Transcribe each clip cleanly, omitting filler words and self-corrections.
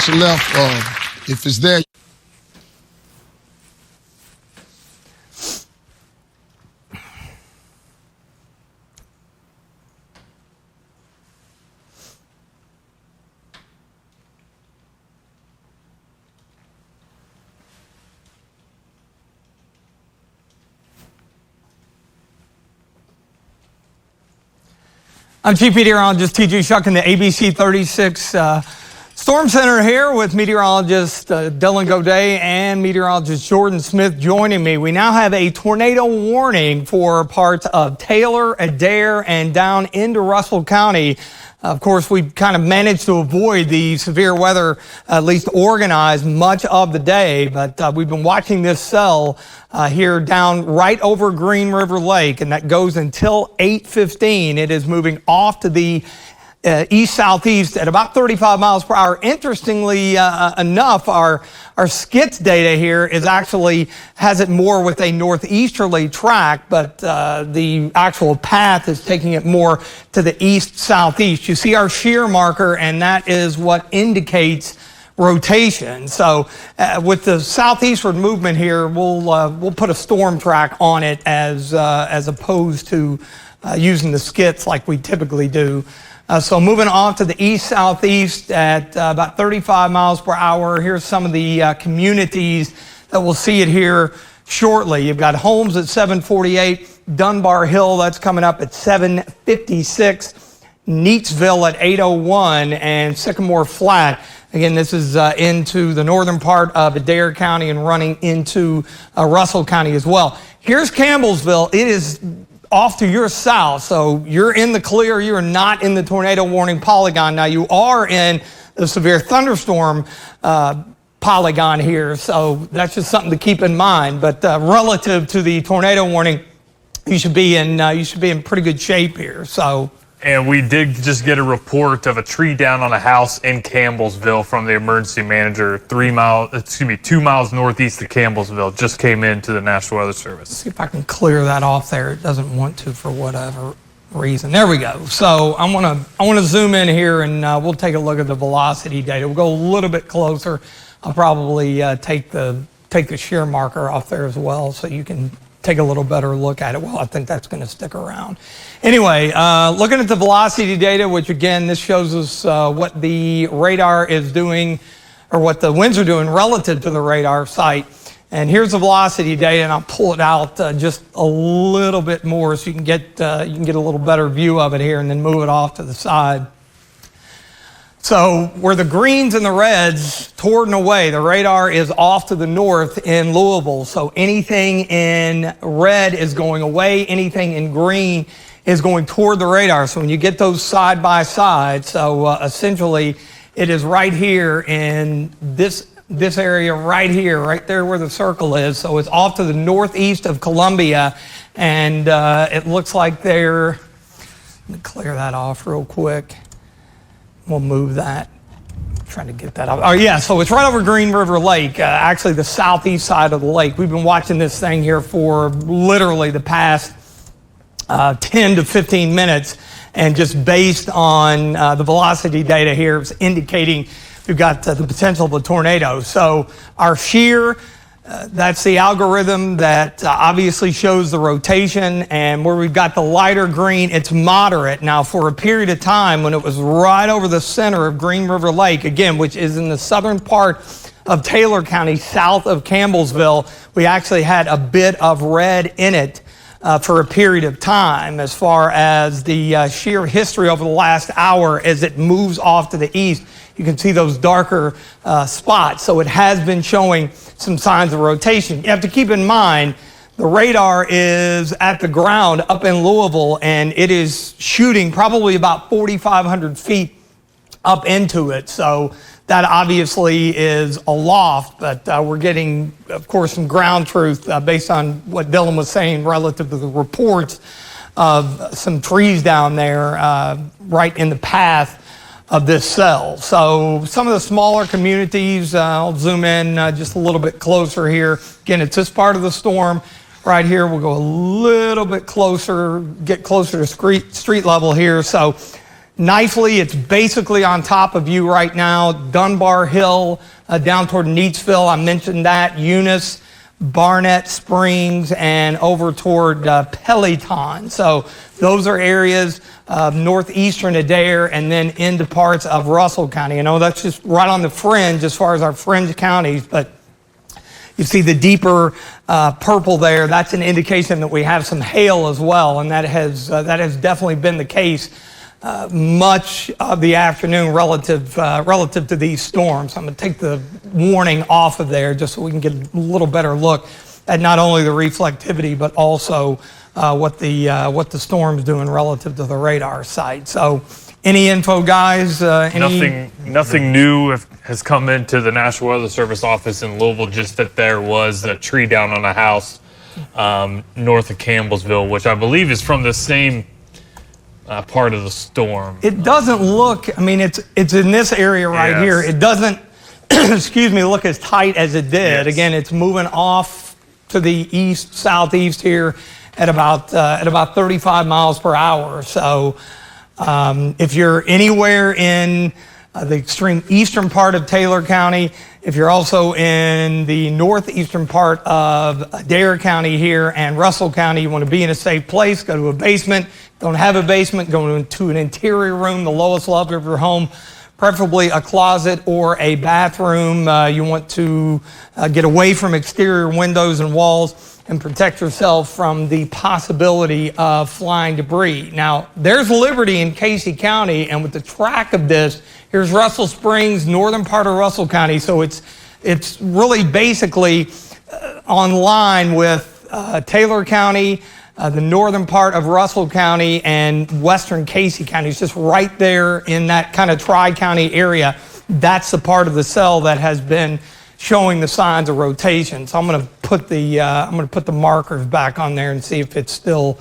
to the left, if it's there. I'm Chief Meteorologist T.J. Shuck in the ABC 36 Storm Center here with meteorologist Dylan Goday and meteorologist Jordan Smith joining me. We now have a tornado warning for parts of Taylor, Adair, and down into Russell County. Of course, we've kind of managed to avoid the severe weather, at least organized, much of the day. But we've been watching this cell here down right over Green River Lake, and that goes until 8:15. It is moving off to the east-southeast at about 35 miles per hour. Interestingly enough, our SCITS data here has it more with a northeasterly track, but the actual path is taking it more to the east-southeast. You see our shear marker, and that is what indicates rotation. So with the southeastward movement here, we'll put a storm track on it as opposed to using the SCITS like we typically do. So moving off to the east-southeast at about 35 miles per hour. Here's some of the communities that we'll see it here shortly. You've got Holmes at 748, Dunbar Hill, that's coming up at 756, Neatsville at 801, and Sycamore Flat. Again, this is into the northern part of Adair County and running into Russell County as well. Here's Campbellsville. It is off to your south, so you're in the clear. You're not in the tornado warning polygon. Now you are in the severe thunderstorm polygon here, so that's just something to keep in mind. But relative to the tornado warning, you should be in pretty good shape here. So. And we did just get a report of a tree down on a house in Campbellsville from the emergency manager, 2 miles northeast of Campbellsville. Just came into the National Weather Service. Let's see if I can clear that off there. It doesn't want to for whatever reason. There we go. So I want to zoom in here, and we'll take a look at the velocity data. We'll go a little bit closer. I'll probably take the shear marker off there as well, so you can take a little better look at it. Well, I think that's going to stick around. Anyway, looking at the velocity data, which again, this shows us what the radar is doing, or what the winds are doing relative to the radar site. And here's the velocity data, and I'll pull it out just a little bit more so you can get a little better view of it here, and then move it off to the side. So where the greens and the reds toward and away, the radar is off to the north in Louisville. So anything in red is going away, anything in green is going toward the radar. So when you get those side by side, so essentially it is right here in this area right here, right there where the circle is. So it's off to the northeast of Columbia, and it looks like let me clear that off real quick. We'll move that. I'm trying to get that out. Oh yeah, so it's right over Green River Lake, actually the southeast side of the lake. We've been watching this thing here for literally the past 10 to 15 minutes, and just based on the velocity data here, it's indicating we've got the potential of a tornado. So our shear, that's the algorithm that obviously shows the rotation, and where we've got the lighter green, it's moderate. Now, for a period of time when it was right over the center of Green River Lake, again, which is in the southern part of Taylor County, south of Campbellsville, we actually had a bit of red in it for a period of time. As far as the shear history over the last hour, as it moves off to the east, you can see those darker spots. So it has been showing some signs of rotation. You have to keep in mind, the radar is at the ground up in Louisville, and it is shooting probably about 4,500 feet up into it. So that obviously is aloft, but we're getting, of course, some ground truth based on what Dylan was saying relative to the reports of some trees down there right in the path of this cell. So some of the smaller communities, I'll zoom in just a little bit closer here. Again, it's this part of the storm right here. We'll go a little bit closer, get closer to street level here. So nicely. It's basically on top of you right now. Dunbar Hill down toward Neatsville, I mentioned that. Eunice, Barnett Springs, and over toward Peloton. So those are areas of northeastern Adair and then into parts of Russell County. That's just right on the fringe as far as our fringe counties, but you see the deeper purple there. That's an indication that we have some hail as well, and that has definitely been the case much of the afternoon relative to these storms. I'm going to take the warning off of there just so we can get a little better look at not only the reflectivity but also what the storm's doing relative to the radar site. So, any info, guys? Nothing new has come into the National Weather Service office in Louisville. Just that there was a tree down on a house north of Campbellsville, which I believe is from the same part of the storm. It doesn't look. It's in this area right here. It doesn't. Excuse me. Look as tight as it did. Yes. Again, it's moving off to the east southeast here at about 35 miles per hour. So. If you're anywhere in the extreme eastern part of Taylor County, if you're also in the northeastern part of Adair County here and Russell County, you want to be in a safe place, go to a basement. Don't have a basement, go into an interior room, the lowest level of your home, preferably a closet or a bathroom. You want to get away from exterior windows and walls and protect yourself from the possibility of flying debris. Now, there's Liberty in Casey County, and with the track of this, here's Russell Springs, northern part of Russell County. So it's really basically on line with Taylor County, the northern part of Russell County, and western Casey County. It's just right there in that kind of tri-county area. That's the part of the cell that has been showing the signs of rotation. So I'm going to put the markers back on there and see if it's still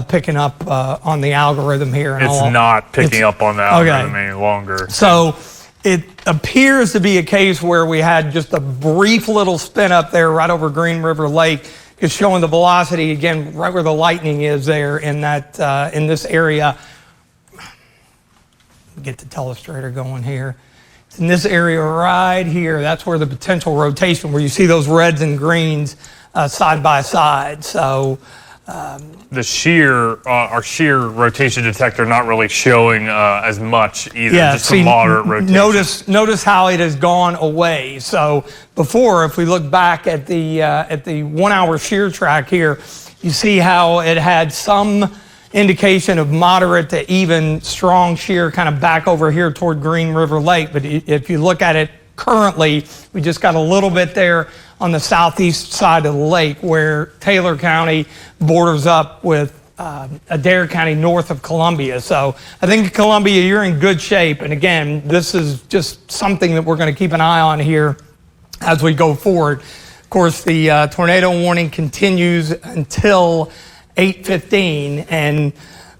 picking up on the algorithm here. It's not picking up on the algorithm any longer. So it appears to be a case where we had just a brief little spin up there right over Green River Lake, just showing the velocity again right where the lightning is there in that in this area. Get the telestrator going here. In this area right here, that's where the potential rotation, where you see those reds and greens side by side. So our shear rotation detector not really showing as much either. Yeah, just some moderate rotation. Notice how it has gone away. So before, if we look back at the 1 hour shear track here, you see how it had some indication of moderate to even strong shear kind of back over here toward Green River Lake. But if you look at it currently, we just got a little bit there on the southeast side of the lake where Taylor County borders up with Adair County north of Columbia. So I think Columbia, you're in good shape. And again, this is just something that we're going to keep an eye on here as we go forward. Of course, the tornado warning continues until 8:15, and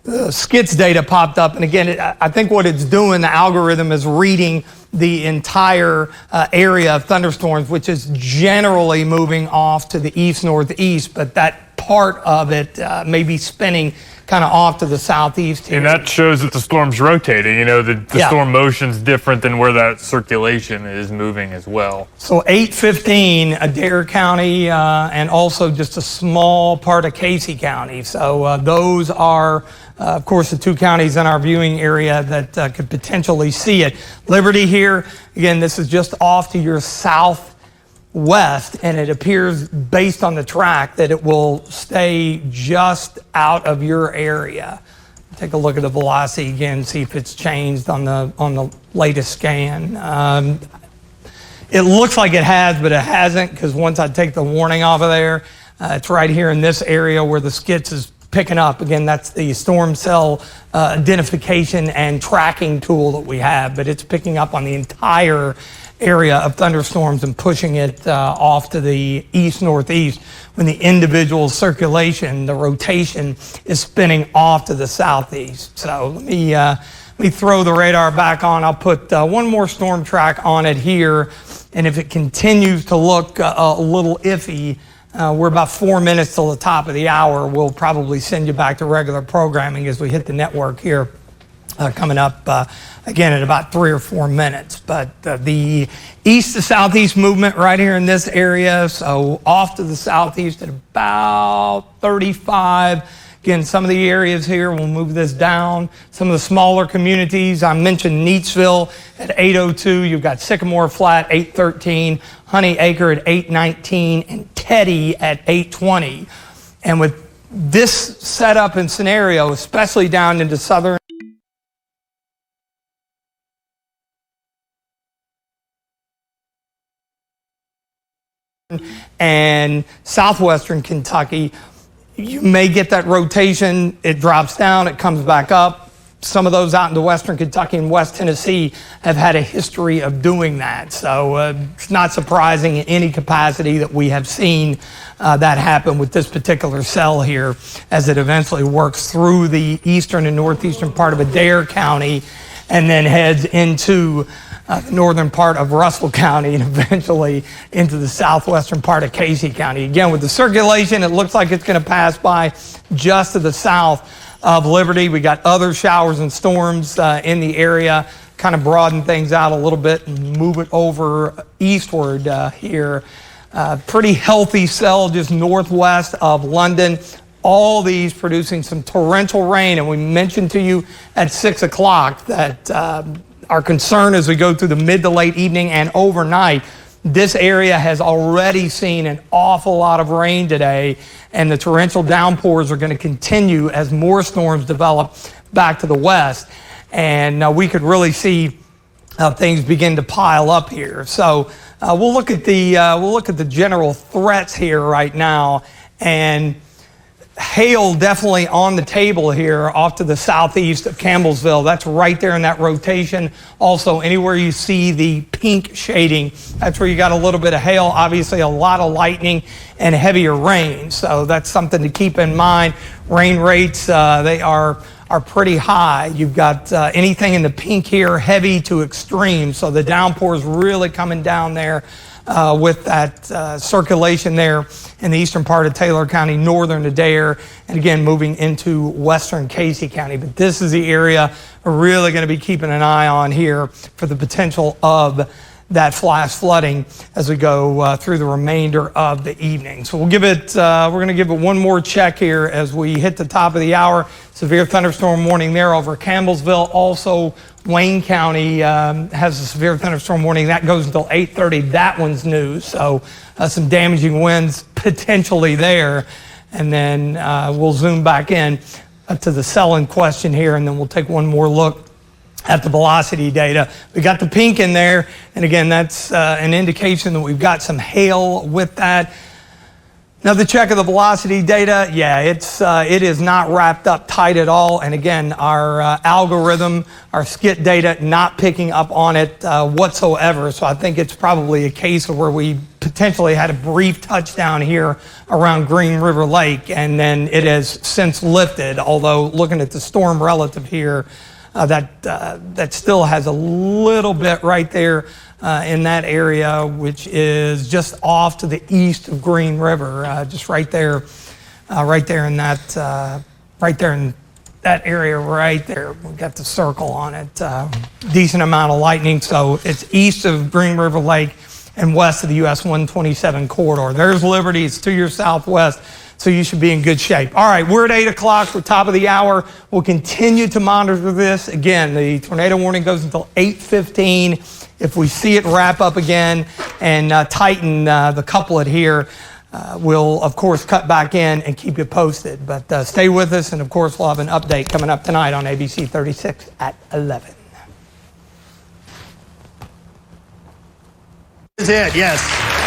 the skits data popped up. And again, I think what it's doing, the algorithm is reading the entire area of thunderstorms, which is generally moving off to the east-northeast, but that part of it may be spinning kind of off to the southeast here. And that shows that the storm's rotating. The storm motion's different than where that circulation is moving as well. So 8:15, Adair County, and also just a small part of Casey County. So those are, of course, the two counties in our viewing area that could potentially see it. Liberty here, again, this is just off to your southwest, and it appears based on the track that it will stay just out of your area. Take a look at the velocity again, see if it's changed on the latest scan. It looks like it has, but it hasn't, because once I take the warning off of there, it's right here in this area where the skits is picking up. Again, that's the storm cell identification and tracking tool that we have, but it's picking up on the entire area of thunderstorms and pushing it off to the east-northeast when the individual circulation, the rotation, is spinning off to the southeast. So let me throw the radar back on. I'll put one more storm track on it here, and if it continues to look a little iffy, we're about 4 minutes till the top of the hour. We'll probably send you back to regular programming as we hit the network here coming up again in about 3 or 4 minutes. But the east to southeast movement right here in this area, so off to the southeast at about 35. Again, some of the areas here, we'll move this down. Some of the smaller communities, I mentioned Neatsville at 802. You've got Sycamore Flat, 813, Honey Acre at 819, and Teddy at 820. And with this setup and scenario, especially down into southern and southwestern Kentucky, you may get that rotation. It drops down, it comes back up. Some of those out into western Kentucky and West Tennessee have had a history of doing that. So it's not surprising in any capacity that we have seen that happen with this particular cell here as it eventually works through the eastern and northeastern part of Adair County and then heads into the northern part of Russell County and eventually into the southwestern part of Casey County. Again, with the circulation, it looks like it's going to pass by just to the south of Liberty. We got other showers and storms in the area, kind of broaden things out a little bit and move it over eastward here. Pretty healthy cell just northwest of London. All these producing some torrential rain, and we mentioned to you at 6 o'clock that our concern as we go through the mid to late evening and overnight, this area has already seen an awful lot of rain today, and the torrential downpours are going to continue as more storms develop back to the west. And we could really see things begin to pile up here. So we'll look at the general threats here right now, and hail definitely on the table here off to the southeast of Campbellsville. That's right there in that rotation. Also, anywhere you see the pink shading, that's where you got a little bit of hail. Obviously, a lot of lightning and heavier rain. So that's something to keep in mind. Rain rates, they are pretty high. You've got anything in the pink here, heavy to extreme. So the downpours really coming down there with that circulation there in the eastern part of Taylor County, northern Adair, and again moving into western Casey County. But this is the area we're really going to be keeping an eye on here for the potential of that flash flooding as we go through the remainder of the evening. So we'll give it, we're going to give it one more check here as we hit the top of the hour. Severe thunderstorm warning there over Campbellsville. Also, Wayne County has a severe thunderstorm warning. That goes until 8:30. That one's new. So some damaging winds potentially there. And then we'll zoom back in to the cell in question here, and then we'll take one more look at the velocity data. We got the pink in there, and again, that's an indication that we've got some hail with that. Another check of the velocity data, yeah, it is not wrapped up tight at all. And again, our algorithm, our skit data, not picking up on it whatsoever. So I think it's probably a case of where we potentially had a brief touchdown here around Green River Lake, and then it has since lifted. Although looking at the storm relative here, that still has a little bit right there in that area, which is just off to the east of Green River, just right there in that, right there in that area right there. We've got the circle on it. Decent amount of lightning, so it's east of Green River Lake and west of the US 127 corridor. There's Liberty, it's to your southwest. So you should be in good shape. All right, we're at 8 o'clock. We're top of the hour. We'll continue to monitor this. Again, the tornado warning goes until 8:15. If we see it wrap up again and tighten the couplet here, we'll, of course, cut back in and keep you posted. But stay with us, and, of course, we'll have an update coming up tonight on ABC 36 at 11. This is it, yes.